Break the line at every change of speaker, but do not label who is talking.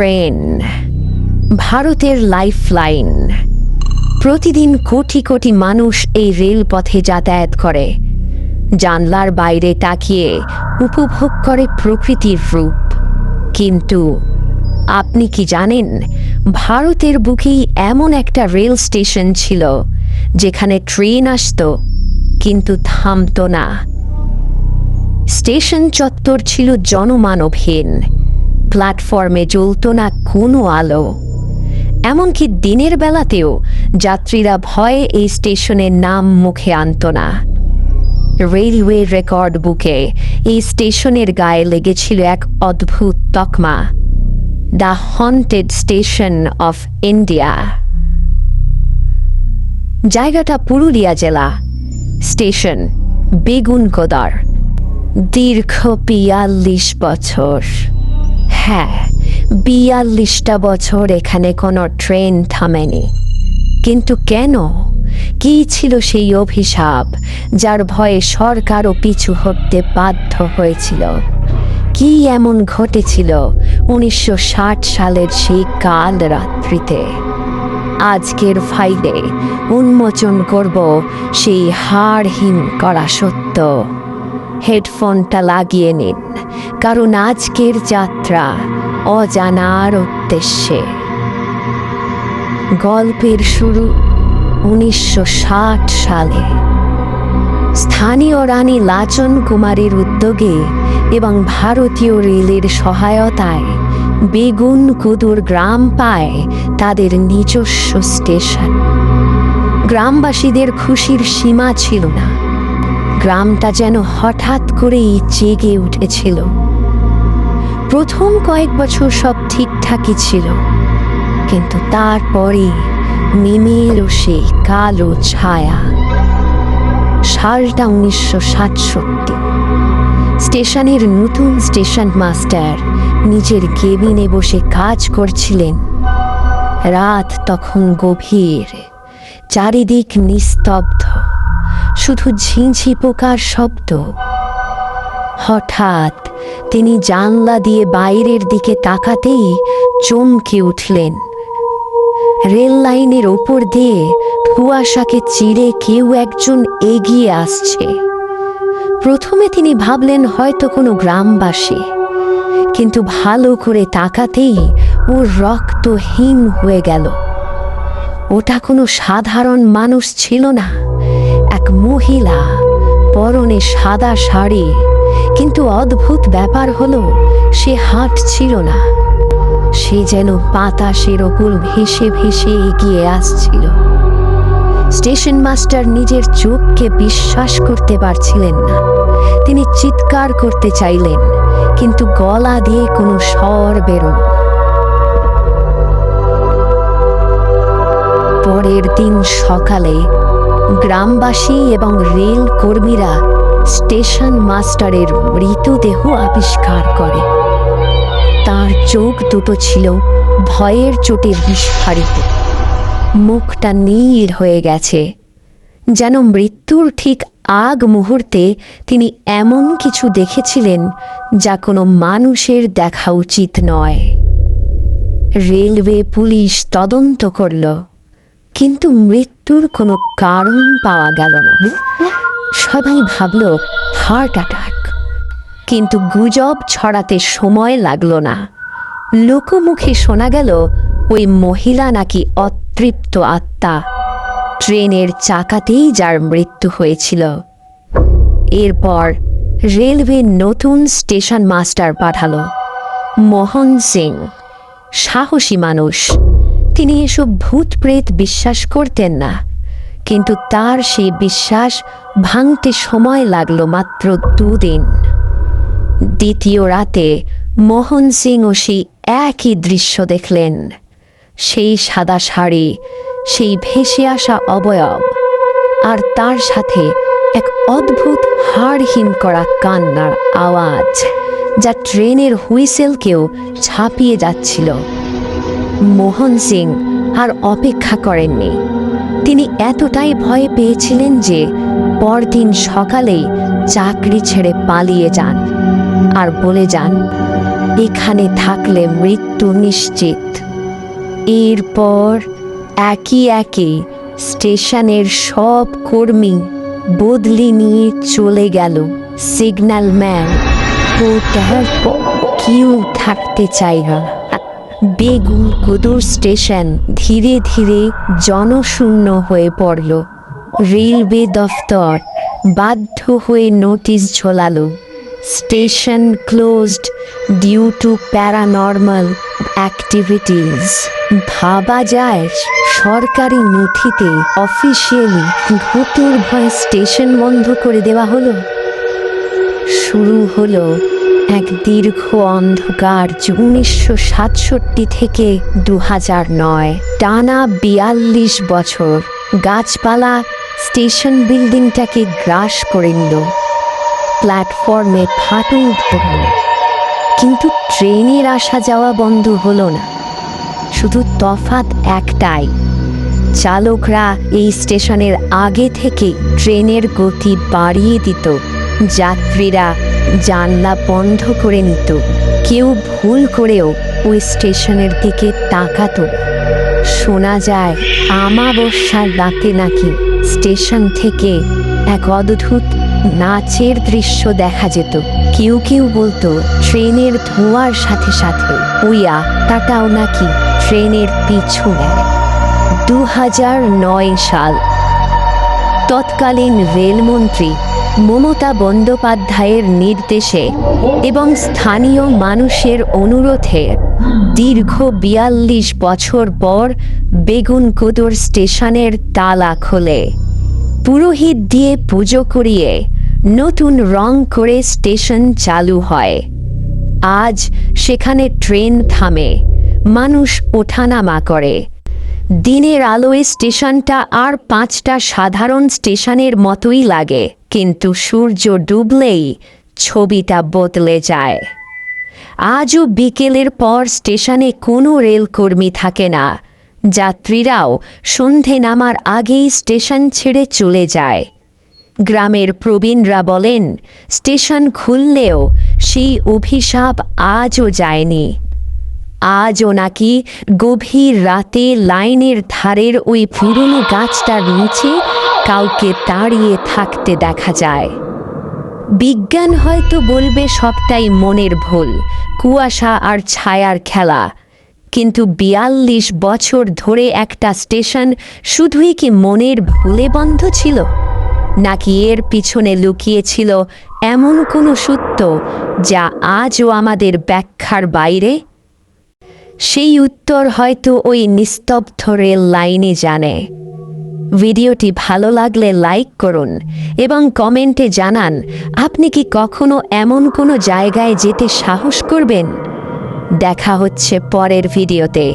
Train ভারতের lifeline. প্রতিদিন কোটি কোটি মানুষ এই রেলপথে যাতায়াত করে, জানলার বাইরে তাকিয়ে উপভোগ করে প্রকৃতির রূপ। কিন্তু আপনি কি জানেন, ভারতের বুকেই এমন একটা রেল স্টেশন ছিল যেখানে ট্রেন আসতো কিন্তু থামতো না। স্টেশন চত্বর ছিল জনমানবহীন, প্ল্যাটফর্মে জ্বলত না কোনো আলো। এমনকি দিনের বেলাতেও যাত্রীরা ভয়ে এই স্টেশনের নাম মুখে আনত না। রেলওয়ে রেকর্ড বুকে এই স্টেশনের গায়ে লেগেছিল এক অদ্ভুত তকমা, the haunted station of India. জায়গাটা পুরুলিয়া জেলা। স্টেশন বেগুনকোদার। দীর্ঘ ৪২ বছর। হ্যাঁ, ৪২টা বছর এখানে কোনো ট্রেন থামেনি। কিন্তু কেন? কি ছিল সেই অভিশাপ যার ভয়ে সরকারও পিছু হটতে বাধ্য হয়েছিল? কি এমন ঘটেছিল ১৯৬০ সালের সেই কাল রাত্রিতে? আজকের ফাইলে উন্মোচন করব সেই হাড়হিম করা সত্য। হেডফোনটা লাগিয়ে নিন, কারণ আজকের যাত্রা অজানার উদ্দেশ্যে। গল্পের শুরু ১৯৬০ সালে। স্থানীয় রানী লাচন কুমারীর উদ্যোগে এবং ভারতীয় রেলের সহায়তায় বেগুনকুদুর গ্রাম পায় তাদের নিজস্ব স্টেশন। গ্রামবাসীদের খুশির সীমা ছিল না। গ্রামটা যেন হঠাৎ করেই জেগে উঠেছিল। প্রথম কয়েক বছর সব ঠিকঠাকই ছিল, কিন্তু তারপরে নেমে এলো সেই কালো ছায়া। সালটা ১৯৬৭। স্টেশনের নতুন স্টেশন মাস্টার নিজের কেবিনে বসে কাজ করছিলেন। রাত তখন গভীর, চারিদিক নিস্তব্ধ, শুধু ঝিঁঝি পোকার শব্দ। হঠাৎ তিনি জানলা দিয়ে বাইরের দিকে তাকাতেই চমকে উঠলেন। রেল লাইনের ওপর দিয়ে কুয়াশাকে চিরে কেউ একজন এগিয়ে আসছে। প্রথমে তিনি ভাবলেন হয়তো কোনো গ্রামবাসী, কিন্তু ভালো করে তাকাতেই ওর রক্ত হিম হয়ে গেল। ওটা কোনো সাধারণ মানুষ ছিল না, এক মহিলা, পরনে সাদা শাড়ি। কিন্তু অদ্ভুত ব্যাপার হলো, সে হাঁটছিল না, সে যেন বাতাসের ওপর ভেসে ভেসে এগিয়ে আসছিল। স্টেশন মাস্টার নিজের চোখকে বিশ্বাস করতে পারছিলেন না। তিনি চিৎকার করতে চাইলেন, কিন্তু গলা দিয়ে কোনো স্বর বেরোল না। পরের দিন সকালে গ্রামবাসী এবং রেল কর্মীরা স্টেশন মাস্টারের মৃতদেহ আবিষ্কার করে। তার চোখ দুটো ছিল ভয়ের চোটে বিস্ফারিত, মুখটা নীল হয়ে গেছে, যেন মৃত্যুর ঠিক আগ মুহূর্তে তিনি এমন কিছু দেখেছিলেন যা কোনো মানুষের দেখা উচিত নয়। রেলওয়ে পুলিশ তদন্ত করল, কিন্তু মৃত্যুর কোনো কারণ পাওয়া গেল না। সবাই ভাবল হার্ট অ্যাটাক, কিন্তু গুজব ছড়াতে সময় লাগলো না। লোকমুখে শোনা গেল ওই মহিলা নাকি অতৃপ্ত আত্মা, ট্রেনের চাকাতেই যার মৃত্যু হয়েছিল। এরপর রেলওয়ে নতুন স্টেশন মাস্টার পাঠালো, মোহন সিং। সাহসী মানুষ, তিনি এসব ভূত প্রেত বিশ্বাস করতেন না, কিন্তু তার সেই বিশ্বাস ভাঙতে সময় লাগলো মাত্র ২ দিন। দ্বিতীয় রাতে মোহন সিং ও সেই একই দৃশ্য দেখলেন। সেই সাদা শাড়ি, সেই ভেসে আসা অবয়ব, আর তার সাথে এক অদ্ভুত হাড়হিম করা কান্নার আওয়াজ, যা ট্রেনের হুইসেলকেও ছাপিয়ে যাচ্ছিল। মোহন সিং আর অপেক্ষা করেননি। তিনি এতটাই ভয় পেয়েছিলেন যে পরদিন সকালেই চাকরি ছেড়ে পালিয়ে যান আর বলে যান, এখানে থাকলে মৃত্যু নিশ্চিত। এরপর একে একে স্টেশনের সব কর্মী বদলি নিয়ে চলে গেল। সিগন্যাল ম্যান কেউ থাকতে চায় না। বেগুনকুদুর স্টেশন ধীরে ধীরে জনশূন্য হয়ে পড়ল। রেলওয়ে দফতর বাধ্য হয়ে নোটিশ ঝোলালো, station closed due to paranormal activities. ভাবা যায় সরকারি নথিতে অফিসিয়ালি ভূতের ভয়ে স্টেশন বন্ধ করে দেওয়া হলো। শুরু হলো এক দীর্ঘ অন্ধকার। 1967 থেকে 2009 টানা 42 বছর গাছপালা স্টেশন বিল্ডিংটাকে গ্রাস করে নিল। প্ল্যাটফর্মে ফাটল ধরল, কিন্তু ট্রেনের আসা যাওয়া বন্ধ হলো না। শুধু তফাৎ একটাই, চালকরা এই স্টেশনের আগে থেকে ট্রেনের গতি বাড়িয়ে দিত, যাত্রীরা জানলা বন্ধ করে নিত। কেউ ভুল করেও ওই স্টেশনের দিকে তাকাতো। শোনা যায় আমাবস্যার রাতে নাকি স্টেশন থেকে এক অদ্ভুত নাচের দৃশ্য দেখা যেত। কেউ কেউ বলতো ট্রেনের ধোঁয়ার সাথে সাথে ওই আত্মাটাও নাকি ট্রেনের পিছু নেয়। 2009 সাল, তৎকালীন রেলমন্ত্রী মমতা বন্দ্যোপাধ্যায়ের নির্দেশে এবং স্থানীয় মানুষের অনুরোধে দীর্ঘ 42 বছর পর বেগুনকুদুর স্টেশনের তালা খোলে। পুরোহিত দিয়ে পুজো করিয়ে নতুন রং করে স্টেশন চালু হয়। আজ সেখানে ট্রেন থামে, মানুষ ওঠানামা করে। দিনের আলোয় স্টেশনটা আর 5টা সাধারণ স্টেশনের মতোই লাগে, কিন্তু সূর্য ডুবলেই ছবিটা বদলে যায়। আজও বিকেলের পর স্টেশনে কোনো রেলকর্মী থাকে না। যাত্রীরাও সন্ধে নামার আগেই স্টেশন ছেড়ে চলে যায়। গ্রামের প্রবীণরা বলেন, স্টেশন খুললেও সেই অভিশাপ আজও যায়নি। আজও নাকি গভীর রাতে লাইনের ধারের ওই পুরনো গাছটার নিচে কাউকে দাঁড়িয়ে থাকতে দেখা যায়। বিজ্ঞান হয়তো বলবে সবটাই মনের ভুল, কুয়াশা আর ছায়ার খেলা, কিন্তু 42 বছর ধরে একটা স্টেশন শুধুই কি মনের ভুলে বন্ধ ছিল, নাকি এর পিছনে লুকিয়ে ছিল এমন কোনো সত্য যা আজও আমাদের ব্যাখ্যার বাইরে? সেই উত্তর হয়তো ওই নিস্তব্ধ রেল লাইনে জানে। ভিডিওটি ভালো লাগলে লাইক করুন এবং কমেন্টে জানান আপনি কি কখনো এমন কোনো জায়গায় যেতে সাহস করবেন। দেখা হচ্ছে পরের ভিডিওতে।